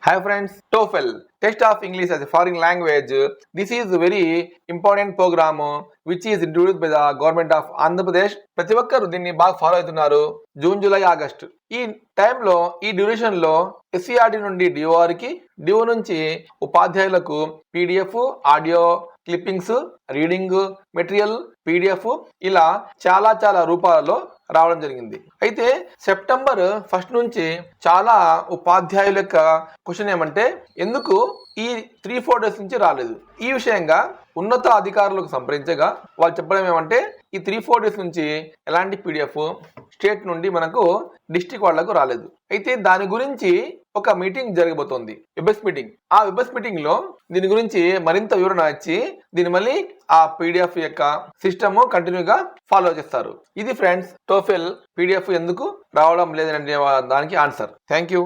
Hi friends, Toefl, Test of English as a Foreign Language. This is a very important program which is introduced by the government of Andhra Pradesh. ప్రతి ఒక్కరు దీన్ని బాగా follow అవుతున్నారు. June, July, August ఈ టైంలో ఈ duration లో SCERT నుండి డిఓఆర్కి, డిఓ నుంచి ఉపాధ్యాయులకు PDF, audio clippings, reading material, PDF ఇలా చాలా రూపాలలో రావడం జరిగింది. అయితే సెప్టెంబర్ 1 నుంచి చాలా ఉపాధ్యాయుల యొక్క క్వశ్చన్ ఏమంటే ఎందుకు ఈ 3-4 డేస్ నుంచి రాలేదు. ఈ విషయంగా ఉన్నత అధికారులకు సంప్రదించగా వాళ్ళు చెప్పడం ఏమంటే ఈ 3-4 డేస్ నుంచి ఎలాంటి పీడిఎఫ్ స్టేట్ నుండి మనకు డిస్ట్రిక్ట్ వాళ్లకు రాలేదు. అయితే దాని గురించి ఒక మీటింగ్ జరగబోతోంది, వెబ్ఎస్ మీటింగ్. ఆ వెబ్ఎస్ మీటింగ్ లో దీని గురించి మరింత వివరణ ఇచ్చి దీని మళ్ళీ ఆ పీడిఎఫ్ యొక్క సిస్టమ్ కంటిన్యూగా ఫాలో చేస్తారు. ఇది ఫ్రెండ్స్ టోఫెల్ పీడిఎఫ్ ఎందుకు రావడం లేదనే దానికి ఆన్సర్. Thank you.